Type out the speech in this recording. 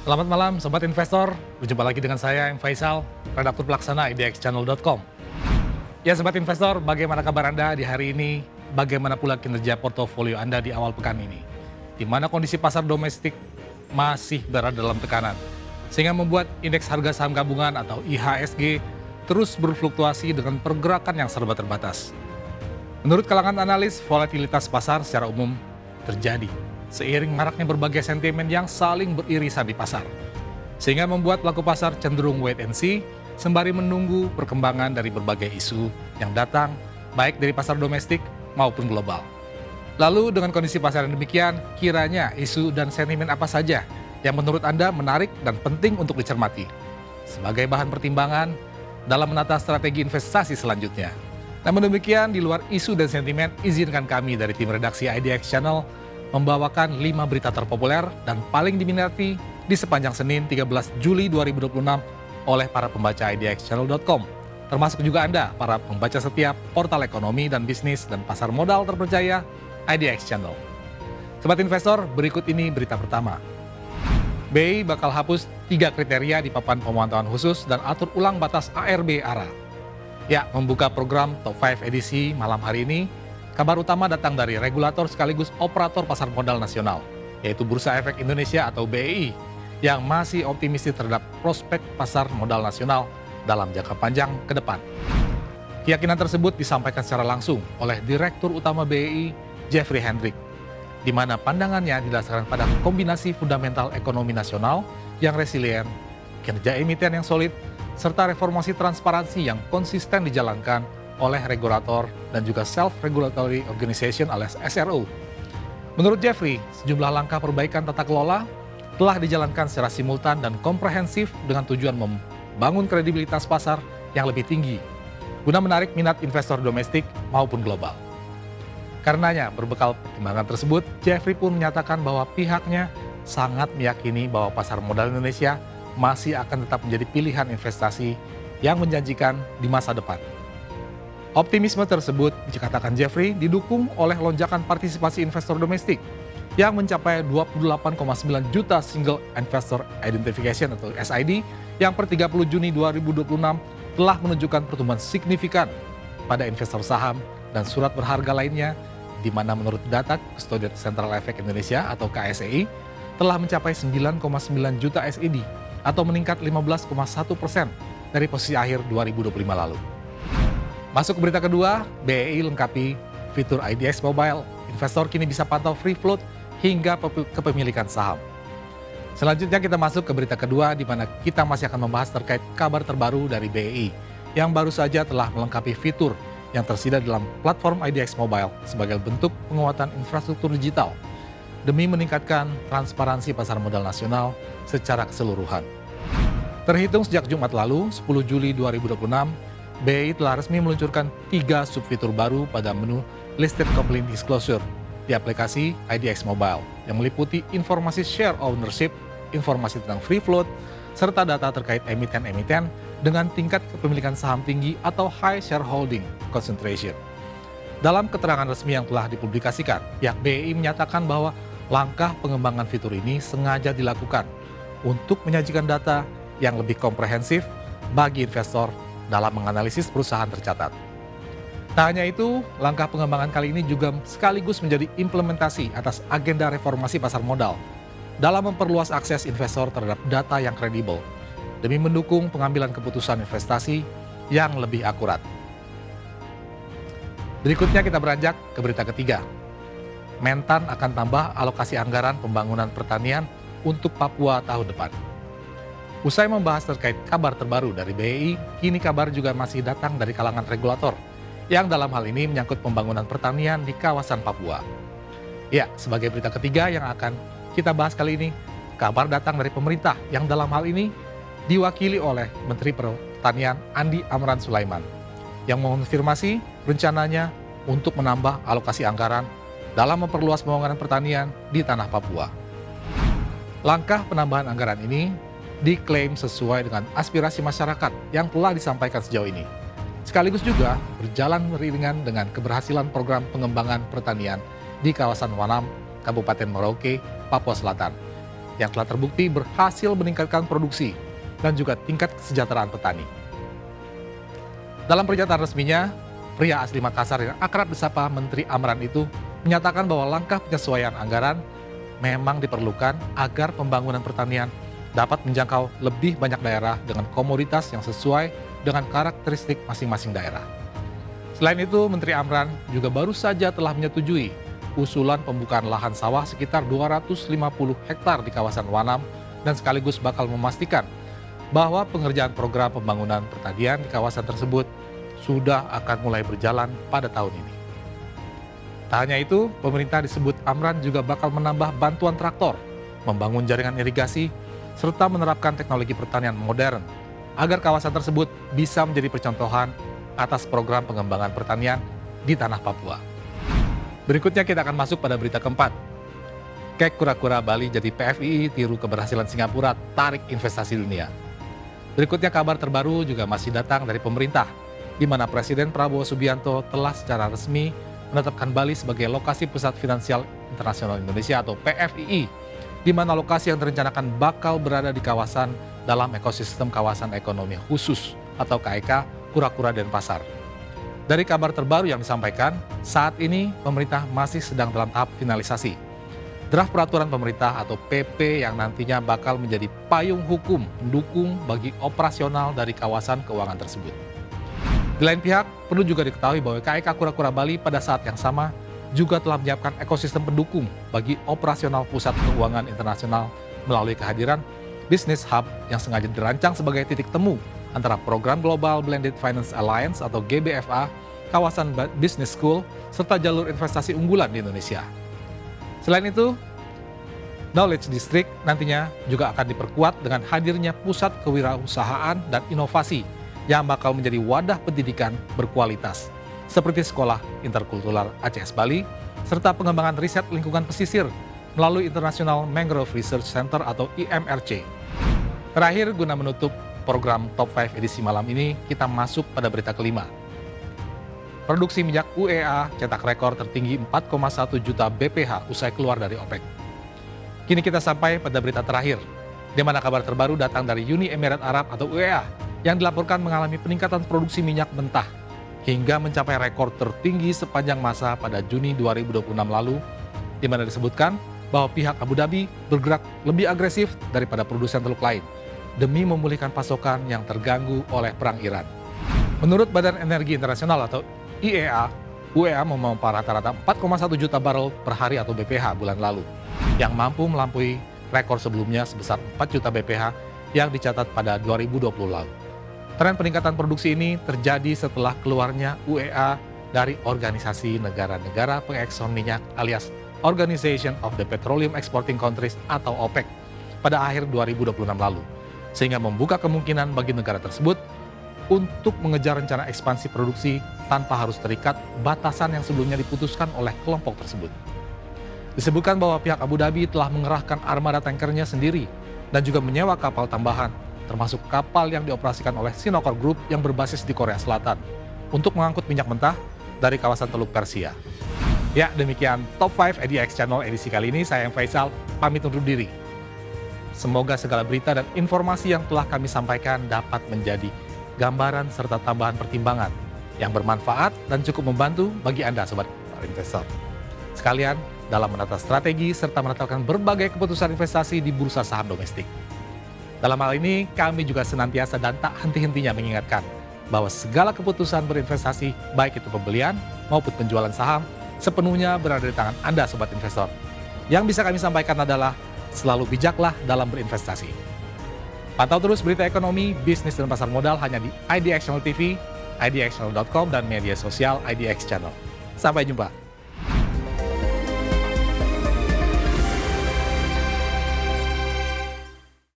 Selamat malam Sobat Investor, berjumpa lagi dengan saya, M. Faisal, redaktur pelaksana idxchannel.com. Ya Sobat Investor, bagaimana kabar Anda di hari ini? Bagaimana pula kinerja portofolio Anda di awal pekan ini? Di mana kondisi pasar domestik masih berada dalam tekanan, sehingga membuat indeks harga saham gabungan atau IHSG terus berfluktuasi dengan pergerakan yang serba terbatas. Menurut kalangan analis, volatilitas pasar secara umum terjadi seiring maraknya berbagai sentimen yang saling beririsan di pasar, sehingga membuat pelaku pasar cenderung wait and see sembari menunggu perkembangan dari berbagai isu yang datang baik dari pasar domestik maupun global. Lalu dengan kondisi pasar yang demikian, kiranya isu dan sentimen apa saja yang menurut Anda menarik dan penting untuk dicermati sebagai bahan pertimbangan dalam menata strategi investasi selanjutnya. Namun demikian, di luar isu dan sentimen, izinkan kami dari tim redaksi IDX Channel membawakan 5 berita terpopuler dan paling diminati di sepanjang Senin 13 Juli 2026 oleh para pembaca idxchannel.com, termasuk juga Anda, para pembaca setiap portal ekonomi dan bisnis dan pasar modal terpercaya IDX Channel. Sobat Investor, berikut ini berita pertama. BI bakal hapus 3 kriteria di papan pemantauan khusus dan atur ulang batas ARB ARA. Ya, membuka program Top 5 edisi malam hari ini, kabar utama datang dari regulator sekaligus operator pasar modal nasional, yaitu Bursa Efek Indonesia atau BEI, yang masih optimistis terhadap prospek pasar modal nasional dalam jangka panjang ke depan. Keyakinan tersebut disampaikan secara langsung oleh Direktur Utama BEI, Jeffrey Hendrick, di mana pandangannya didasarkan pada kombinasi fundamental ekonomi nasional yang resilient, kinerja emiten yang solid, serta reformasi transparansi yang konsisten dijalankan oleh regulator dan juga Self-Regulatory Organization alias SRO. Menurut Jeffrey, sejumlah langkah perbaikan tata kelola telah dijalankan secara simultan dan komprehensif dengan tujuan membangun kredibilitas pasar yang lebih tinggi, guna menarik minat investor domestik maupun global. Karenanya, berbekal pertimbangan tersebut, Jeffrey pun menyatakan bahwa pihaknya sangat meyakini bahwa pasar modal Indonesia masih akan tetap menjadi pilihan investasi yang menjanjikan di masa depan. Optimisme tersebut, dikatakan Jeffrey, didukung oleh lonjakan partisipasi investor domestik yang mencapai 28,9 juta Single Investor Identification atau SID yang per 30 Juni 2026 telah menunjukkan pertumbuhan signifikan pada investor saham dan surat berharga lainnya, di mana menurut data Custodian Central Efek Indonesia atau KSEI telah mencapai 9,9 juta SID atau meningkat 15,1% dari posisi akhir 2025 lalu. Masuk ke berita kedua, BEI lengkapi fitur IDX Mobile. Investor kini bisa pantau free float hingga kepemilikan saham. Selanjutnya kita masuk ke berita kedua, di mana kita masih akan membahas terkait kabar terbaru dari BEI yang baru saja telah melengkapi fitur yang tersedia dalam platform IDX Mobile sebagai bentuk penguatan infrastruktur digital demi meningkatkan transparansi pasar modal nasional secara keseluruhan. Terhitung sejak Jumat lalu, 10 Juli 2026, BEI telah resmi meluncurkan 3 subfitur baru pada menu Listed Company Disclosure di aplikasi IDX Mobile yang meliputi informasi share ownership, informasi tentang free float, serta data terkait emiten-emiten dengan tingkat kepemilikan saham tinggi atau high shareholding concentration. Dalam keterangan resmi yang telah dipublikasikan, pihak BEI menyatakan bahwa langkah pengembangan fitur ini sengaja dilakukan untuk menyajikan data yang lebih komprehensif bagi investor dalam menganalisis perusahaan tercatat. Tak hanya itu, langkah pengembangan kali ini juga sekaligus menjadi implementasi atas agenda reformasi pasar modal dalam memperluas akses investor terhadap data yang kredibel demi mendukung pengambilan keputusan investasi yang lebih akurat. Berikutnya kita beranjak ke berita ketiga. Mentan akan tambah alokasi anggaran pembangunan pertanian untuk Papua tahun depan. Usai membahas terkait kabar terbaru dari BEI, kini kabar juga masih datang dari kalangan regulator, yang dalam hal ini menyangkut pembangunan pertanian di kawasan Papua. Ya, sebagai berita ketiga yang akan kita bahas kali ini, kabar datang dari pemerintah yang dalam hal ini diwakili oleh Menteri Pertanian Andi Amran Sulaiman, yang mengonfirmasi rencananya untuk menambah alokasi anggaran dalam memperluas pembangunan pertanian di tanah Papua. Langkah penambahan anggaran ini diklaim sesuai dengan aspirasi masyarakat yang telah disampaikan sejauh ini, sekaligus juga berjalan beriringan dengan keberhasilan program pengembangan pertanian di kawasan Wanam, Kabupaten Merauke, Papua Selatan, yang telah terbukti berhasil meningkatkan produksi dan juga tingkat kesejahteraan petani. Dalam pernyataan resminya, pria asli Makassar yang akrab disapa Menteri Amran itu menyatakan bahwa langkah penyesuaian anggaran memang diperlukan agar pembangunan pertanian dapat menjangkau lebih banyak daerah dengan komoditas yang sesuai dengan karakteristik masing-masing daerah. Selain itu, Menteri Amran juga baru saja telah menyetujui usulan pembukaan lahan sawah sekitar 250 hektar di kawasan Wanam dan sekaligus bakal memastikan bahwa pengerjaan program pembangunan pertanian di kawasan tersebut sudah akan mulai berjalan pada tahun ini. Tak hanya itu, pemerintah disebut Amran juga bakal menambah bantuan traktor, membangun jaringan irigasi, serta menerapkan teknologi pertanian modern agar kawasan tersebut bisa menjadi percontohan atas program pengembangan pertanian di tanah Papua. Berikutnya kita akan masuk pada berita keempat. Kek kura-kura Bali jadi PFII tiru keberhasilan Singapura tarik investasi dunia. Berikutnya kabar terbaru juga masih datang dari pemerintah, di mana Presiden Prabowo Subianto telah secara resmi menetapkan Bali sebagai lokasi pusat finansial internasional Indonesia atau PFII, di mana lokasi yang direncanakan bakal berada di kawasan dalam ekosistem kawasan ekonomi khusus atau KEK Kura-Kura Denpasar. Dari kabar terbaru yang disampaikan, saat ini pemerintah masih sedang dalam tahap finalisasi draft peraturan pemerintah atau PP yang nantinya bakal menjadi payung hukum mendukung bagi operasional dari kawasan keuangan tersebut. Di lain pihak, perlu juga diketahui bahwa KEK Kura-Kura Bali pada saat yang sama juga telah menyiapkan ekosistem pendukung bagi operasional pusat keuangan internasional melalui kehadiran Business Hub yang sengaja dirancang sebagai titik temu antara program Global Blended Finance Alliance atau GBFA, kawasan Business School, serta jalur investasi unggulan di Indonesia. Selain itu, Knowledge District nantinya juga akan diperkuat dengan hadirnya pusat kewirausahaan dan inovasi yang bakal menjadi wadah pendidikan berkualitas, seperti Sekolah Interkultural ACS Bali, serta pengembangan riset lingkungan pesisir melalui International Mangrove Research Center atau IMRC. Terakhir, guna menutup program Top 5 edisi malam ini, kita masuk pada berita kelima. Produksi minyak UEA cetak rekor tertinggi 4,1 juta BPH usai keluar dari OPEC. Kini kita sampai pada berita terakhir, di mana kabar terbaru datang dari Uni Emirat Arab atau UEA yang dilaporkan mengalami peningkatan produksi minyak mentah hingga mencapai rekor tertinggi sepanjang masa pada Juni 2026 lalu, di mana disebutkan bahwa pihak Abu Dhabi bergerak lebih agresif daripada produsen teluk lain demi memulihkan pasokan yang terganggu oleh perang Iran. Menurut Badan Energi Internasional atau IEA, UEA memompa rata-rata 4,1 juta barel per hari atau BPH bulan lalu, yang mampu melampaui rekor sebelumnya sebesar 4 juta BPH yang dicatat pada 2020 lalu. Tren peningkatan produksi ini terjadi setelah keluarnya UEA dari Organisasi Negara-Negara Pengekspor Minyak alias Organization of the Petroleum Exporting Countries atau OPEC pada akhir 2026 lalu, sehingga membuka kemungkinan bagi negara tersebut untuk mengejar rencana ekspansi produksi tanpa harus terikat batasan yang sebelumnya diputuskan oleh kelompok tersebut. Disebutkan bahwa pihak Abu Dhabi telah mengerahkan armada tankernya sendiri dan juga menyewa kapal tambahan, termasuk kapal yang dioperasikan oleh Sinokor Group yang berbasis di Korea Selatan, untuk mengangkut minyak mentah dari kawasan Teluk Persia. Ya, demikian Top 5 EDX Channel edisi kali ini. Saya Faisal, pamit undur diri. Semoga segala berita dan informasi yang telah kami sampaikan dapat menjadi gambaran serta tambahan pertimbangan yang bermanfaat dan cukup membantu bagi Anda, Sobat Investor. Sekalian dalam menata strategi serta menetapkan berbagai keputusan investasi di bursa saham domestik. Dalam hal ini, kami juga senantiasa dan tak henti-hentinya mengingatkan bahwa segala keputusan berinvestasi, baik itu pembelian maupun penjualan saham, sepenuhnya berada di tangan Anda, Sobat Investor. Yang bisa kami sampaikan adalah selalu bijaklah dalam berinvestasi. Pantau terus berita ekonomi, bisnis, dan pasar modal hanya di IDX Channel TV, idxchannel.com, dan media sosial IDX Channel. Sampai jumpa.